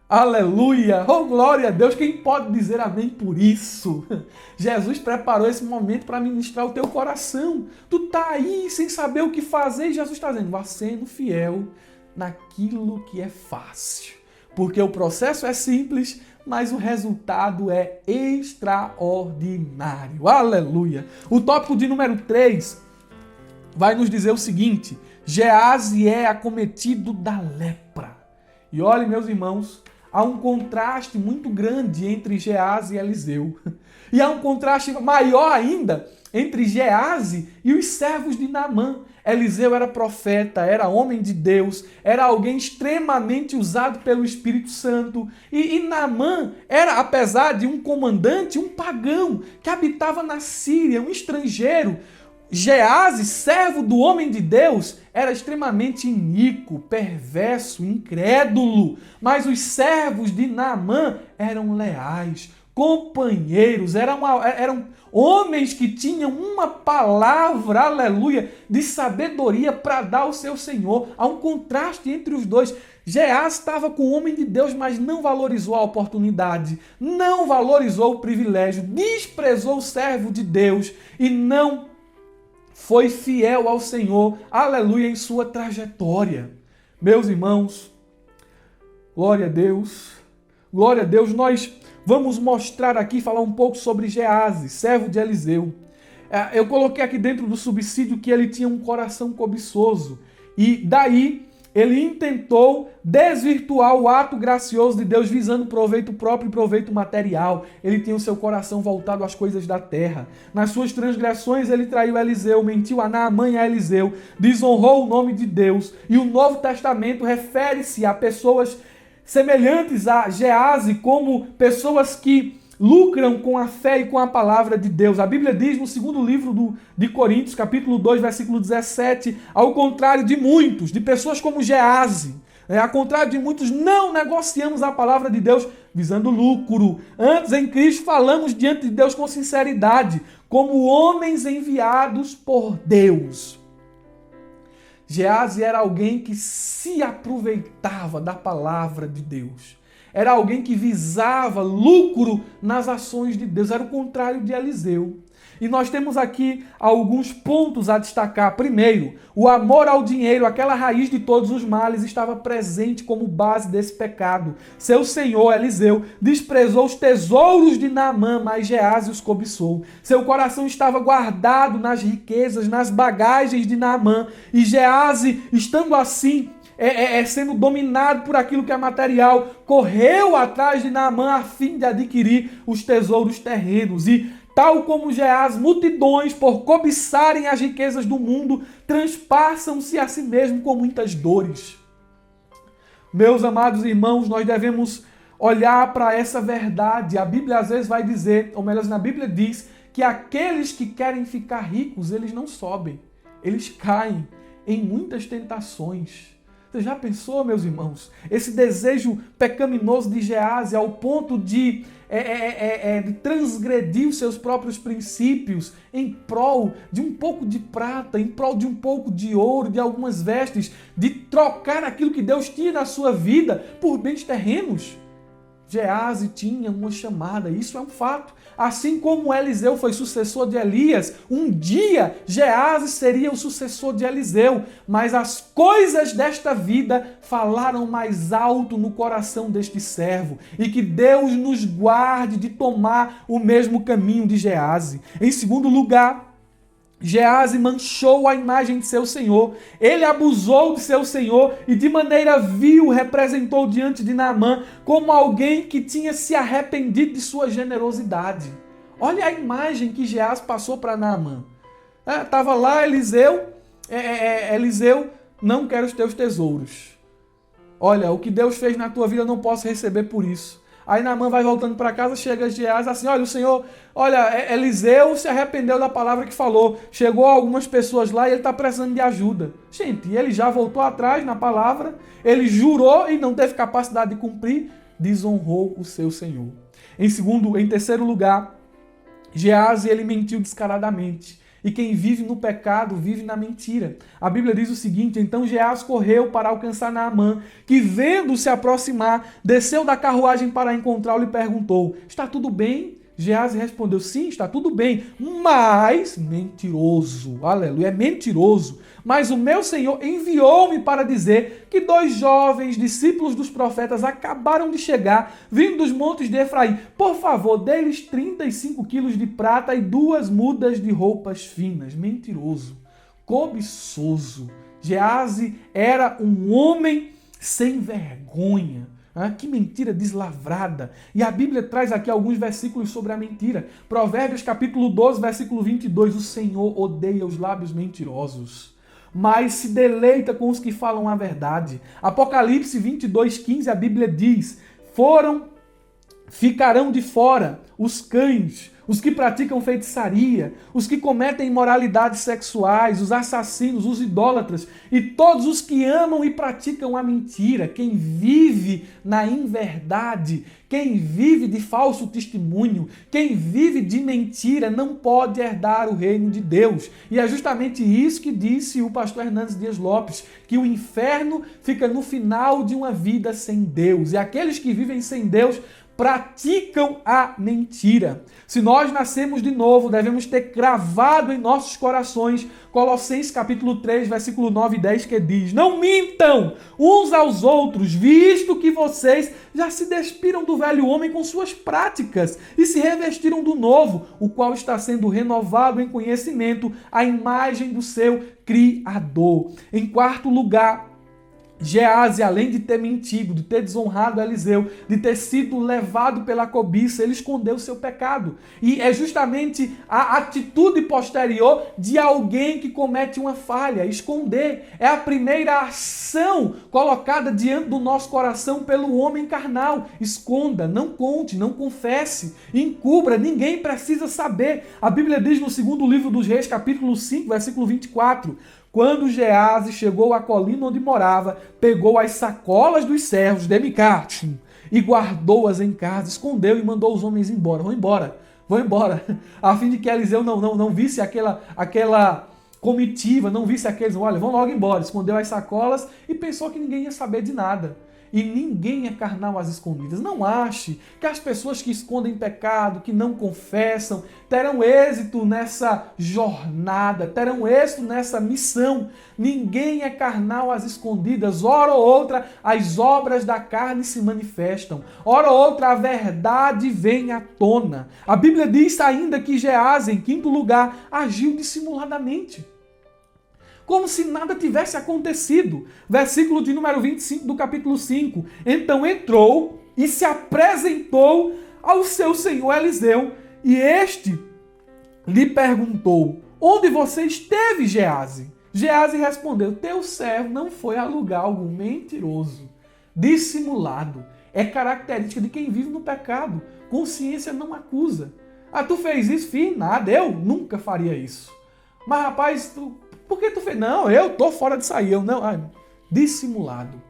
Aleluia! Oh, glória a Deus! Quem pode dizer amém por isso? Jesus preparou esse momento para ministrar o teu coração. Tu tá aí sem saber o que fazer e Jesus está dizendo, vá sendo fiel naquilo que é fácil. Porque o processo é simples, mas o resultado é extraordinário. Aleluia! O tópico de número 3 vai nos dizer o seguinte, Geazi é acometido da lepra. E olhe, meus irmãos, há um contraste muito grande entre Geazi e Eliseu. E há um contraste maior ainda entre Geazi e os servos de Naamã. Eliseu era profeta, era homem de Deus, era alguém extremamente usado pelo Espírito Santo. E Naamã era, apesar de um comandante, um pagão que habitava na Síria, um estrangeiro. Geazi, servo do homem de Deus, era extremamente iníquo, perverso, incrédulo. Mas os servos de Naamã eram leais, companheiros, eram homens que tinham uma palavra, aleluia, de sabedoria para dar ao seu Senhor. Há um contraste entre os dois. Geás estava com o homem de Deus, mas não valorizou a oportunidade, não valorizou o privilégio, desprezou o servo de Deus e não foi fiel ao Senhor, aleluia, em sua trajetória. Meus irmãos, glória a Deus, nós vamos mostrar aqui, falar um pouco sobre Gease, servo de Eliseu. Eu coloquei aqui dentro do subsídio que ele tinha um coração cobiçoso e daí ele intentou desvirtuar o ato gracioso de Deus visando proveito próprio e proveito material. Ele tinha o seu coração voltado às coisas da terra. Nas suas transgressões ele traiu Eliseu, mentiu a Naamã e a Eliseu, desonrou o nome de Deus. E o Novo Testamento refere-se a pessoas semelhantes a Gease como pessoas que lucram com a fé e com a palavra de Deus. A Bíblia diz no segundo livro de Coríntios, capítulo 2, versículo 17, ao contrário de muitos, de pessoas como Gease, ao contrário de muitos, não negociamos a palavra de Deus visando lucro. Antes, em Cristo, falamos diante de Deus com sinceridade, como homens enviados por Deus. Gease era alguém que se aproveitava da palavra de Deus. Era alguém que visava lucro nas ações de Deus. Era o contrário de Eliseu. E nós temos aqui alguns pontos a destacar. Primeiro, o amor ao dinheiro, aquela raiz de todos os males, estava presente como base desse pecado. Seu senhor, Eliseu, desprezou os tesouros de Naamã, mas Gease os cobiçou. Seu coração estava guardado nas riquezas, nas bagagens de Naamã. E Gease, estando assim, sendo dominado por aquilo que é material, correu atrás de Naamã a fim de adquirir os tesouros terrenos. E tal como Gease, multidões, por cobiçarem as riquezas do mundo, transpassam-se a si mesmo com muitas dores. Meus amados irmãos, nós devemos olhar para essa verdade. A Bíblia às vezes vai dizer, ou melhor, na Bíblia diz, que aqueles que querem ficar ricos, eles não sobem, eles caem em muitas tentações. Você já pensou, meus irmãos, esse desejo pecaminoso de Gease ao ponto de transgredir os seus próprios princípios em prol de um pouco de prata, em prol de um pouco de ouro, de algumas vestes, de trocar aquilo que Deus tinha na sua vida por bens terrenos? Gease tinha uma chamada, isso é um fato. Assim como Eliseu foi sucessor de Elias, um dia Gease seria o sucessor de Eliseu, mas as coisas desta vida falaram mais alto no coração deste servo, e que Deus nos guarde de tomar o mesmo caminho de Gease. Em segundo lugar, Gease manchou a imagem de seu senhor. Ele abusou de seu senhor e de maneira vil representou diante de Naamã como alguém que tinha se arrependido de sua generosidade. Olha a imagem que Gease passou para Naamã. Estava lá Eliseu, Eliseu, não quero os teus tesouros. Olha, o que Deus fez na tua vida eu não posso receber por isso. Aí Naamã vai voltando para casa, chega Gease assim, olha, o Senhor, olha, Eliseu se arrependeu da palavra que falou. Chegou algumas pessoas lá e ele está precisando de ajuda. Gente, ele já voltou atrás na palavra, ele jurou e não teve capacidade de cumprir, desonrou o seu Senhor. Em terceiro lugar, Gease, ele mentiu descaradamente. E quem vive no pecado, vive na mentira. A Bíblia diz o seguinte, então Gease correu para alcançar Naamã, que vendo-se aproximar, desceu da carruagem para encontrá-lo e perguntou, está tudo bem? Gease respondeu, sim, está tudo bem, mas mentiroso, aleluia, é mentiroso. Mas o meu Senhor enviou-me para dizer que 2 jovens discípulos dos profetas acabaram de chegar, vindo dos montes de Efraim. Por favor, dê-lhes 35 quilos de prata e 2 mudas de roupas finas. Mentiroso, cobiçoso. Gease era um homem sem vergonha. Que mentira deslavrada. E a Bíblia traz aqui alguns versículos sobre a mentira. Provérbios capítulo 12, versículo 22. O Senhor odeia os lábios mentirosos, mas se deleita com os que falam a verdade. Apocalipse 22, 15, a Bíblia diz, ficarão de fora os cães, os que praticam feitiçaria, os que cometem imoralidades sexuais, os assassinos, os idólatras e todos os que amam e praticam a mentira. Quem vive na inverdade, quem vive de falso testemunho, quem vive de mentira não pode herdar o reino de Deus. E é justamente isso que disse o pastor Hernandes Dias Lopes, que o inferno fica no final de uma vida sem Deus. E aqueles que vivem sem Deus praticam a mentira. Se nós nascemos de novo, devemos ter cravado em nossos corações Colossenses capítulo 3, versículo 9 e 10, que diz: não mintam uns aos outros, visto que vocês já se despiram do velho homem com suas práticas e se revestiram do novo, o qual está sendo renovado em conhecimento à imagem do seu Criador. Em quarto lugar, Geazi, além de ter mentido, de ter desonrado Eliseu, de ter sido levado pela cobiça, ele escondeu o seu pecado. E é justamente a atitude posterior de alguém que comete uma falha. Esconder é a primeira ação colocada diante do nosso coração pelo homem carnal. Esconda, não conte, não confesse, encubra, ninguém precisa saber. A Bíblia diz no segundo livro dos Reis, capítulo 5, versículo 24... quando Geazi chegou à colina onde morava, pegou as sacolas dos servos de Micar e guardou-as em casa, escondeu e mandou os homens embora. Vão embora, a fim de que Eliseu não visse aquela comitiva, não visse aqueles, olha, vão logo embora. Escondeu as sacolas e pensou que ninguém ia saber de nada. E ninguém é carnal às escondidas. Não ache que as pessoas que escondem pecado, que não confessam, terão êxito nessa jornada, terão êxito nessa missão. Ninguém é carnal às escondidas. Hora ou outra, as obras da carne se manifestam. Hora ou outra, a verdade vem à tona. A Bíblia diz ainda que Geazi, em quinto lugar, agiu dissimuladamente, como se nada tivesse acontecido. Versículo de número 25 do capítulo 5. Então entrou e se apresentou ao seu senhor Eliseu, e este lhe perguntou: onde você esteve, Geazi? Geazi respondeu: teu servo não foi a lugar algum. Mentiroso, dissimulado. É característica de quem vive no pecado. Consciência não acusa. Ah, tu fez isso? Fiz nada, eu nunca faria isso. Mas rapaz, por que tu fez? Não, eu tô fora de sair. Eu não. Dissimulado.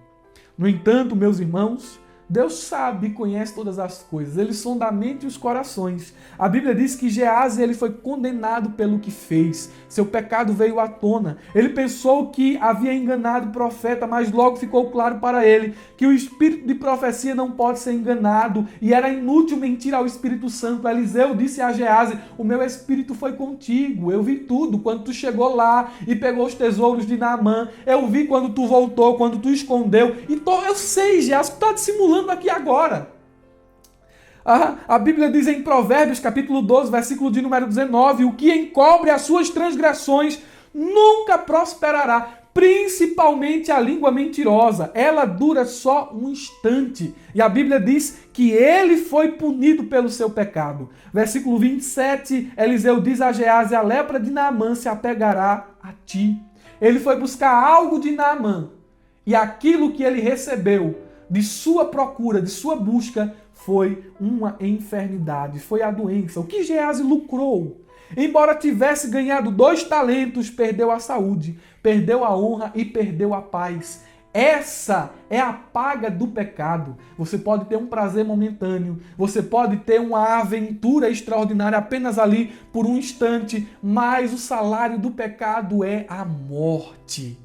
No entanto, meus irmãos, Deus sabe e conhece todas as coisas. Ele sonda a mente e os corações. A Bíblia diz que Geazi ele foi condenado pelo que fez. Seu pecado veio à tona. Ele pensou que havia enganado o profeta, mas logo ficou claro para ele que o espírito de profecia não pode ser enganado e era inútil mentir ao Espírito Santo. Eliseu disse a Geazi: o meu espírito foi contigo. Eu vi tudo quando tu chegou lá e pegou os tesouros de Naamã. Eu vi quando tu voltou, quando tu escondeu. Então eu sei, Geazi, que tu está dissimulando aqui agora. A Bíblia diz em Provérbios, capítulo 12, versículo de número 19, o que encobre as suas transgressões nunca prosperará, principalmente a língua mentirosa. Ela dura só um instante. E a Bíblia diz que ele foi punido pelo seu pecado. Versículo 27, Eliseu diz a Geazi: a lepra de Naamã se apegará a ti. Ele foi buscar algo de Naamã, e aquilo que ele recebeu de sua procura, de sua busca, foi uma enfermidade, foi a doença. O que Geazi lucrou? Embora tivesse ganhado 2 talentos, perdeu a saúde, perdeu a honra e perdeu a paz. Essa é a paga do pecado. Você pode ter um prazer momentâneo, você pode ter uma aventura extraordinária apenas ali por um instante, mas o salário do pecado é a morte.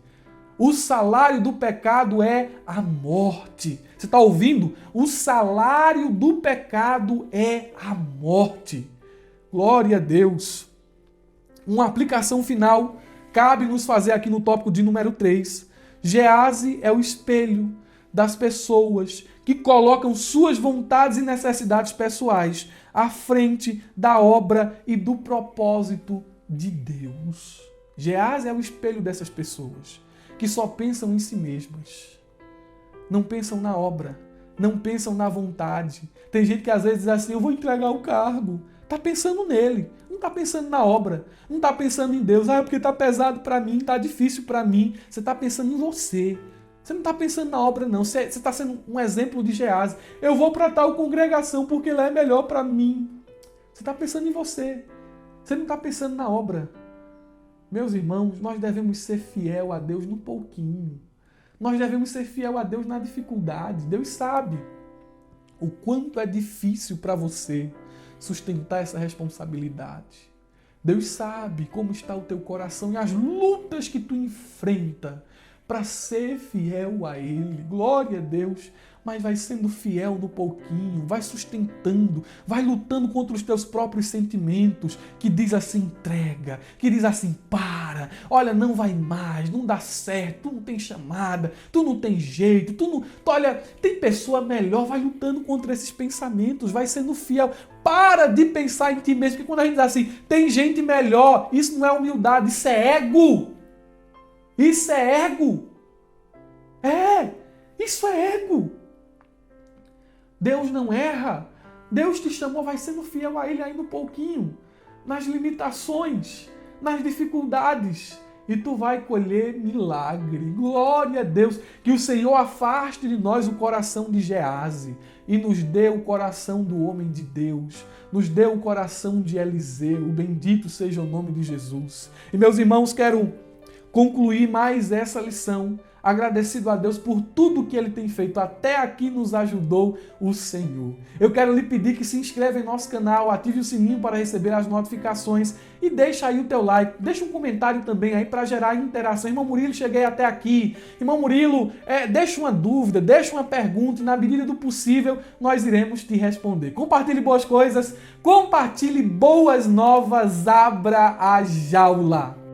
O salário do pecado é a morte. Você está ouvindo? O salário do pecado é a morte. Glória a Deus. Uma aplicação final cabe nos fazer aqui no tópico de número 3. Geazi é o espelho das pessoas que colocam suas vontades e necessidades pessoais à frente da obra e do propósito de Deus. Geazi é o espelho dessas pessoas que só pensam em si mesmas. Não pensam na obra, não pensam na vontade. Tem gente que às vezes diz assim: eu vou entregar o cargo. Está pensando nele, não está pensando na obra, não está pensando em Deus. É porque está pesado para mim, está difícil para mim. Você está pensando em você. Você não está pensando na obra, não. Você está sendo um exemplo de Geazi. Eu vou para tal congregação porque lá é melhor para mim. Você está pensando em você. Você não está pensando na obra. Meus irmãos, nós devemos ser fiel a Deus no pouquinho. Nós devemos ser fiel a Deus na dificuldade. Deus sabe o quanto é difícil para você sustentar essa responsabilidade. Deus sabe como está o teu coração e as lutas que tu enfrenta para ser fiel a Ele. Glória a Deus. Mas vai sendo fiel no pouquinho, vai sustentando, vai lutando contra os teus próprios sentimentos, que diz assim, entrega, que diz assim, para, olha, não vai mais, não dá certo, tu não tem chamada, tu não tem jeito, olha, tem pessoa melhor, vai lutando contra esses pensamentos, vai sendo fiel. Para de pensar em ti mesmo, porque quando a gente diz assim, tem gente melhor, isso não é humildade, isso é ego. Isso é ego. Isso é ego. Deus não erra. Deus te chamou, vai sendo fiel a Ele ainda um pouquinho. Nas limitações, nas dificuldades. E tu vai colher milagre. Glória a Deus. Que o Senhor afaste de nós o coração de Gease e nos dê o coração do homem de Deus. Nos dê o coração de Eliseu. Bendito seja o nome de Jesus. E meus irmãos, quero concluir mais essa lição, agradecido a Deus por tudo que Ele tem feito. Até aqui nos ajudou o Senhor. Eu quero lhe pedir que se inscreva em nosso canal, ative o sininho para receber as notificações e deixa aí o teu like, deixa um comentário também aí para gerar interação. Irmão Murilo, cheguei até aqui. Irmão Murilo, deixa uma dúvida, deixa uma pergunta e na medida do possível nós iremos te responder. Compartilhe boas coisas, compartilhe boas novas, abra a jaula.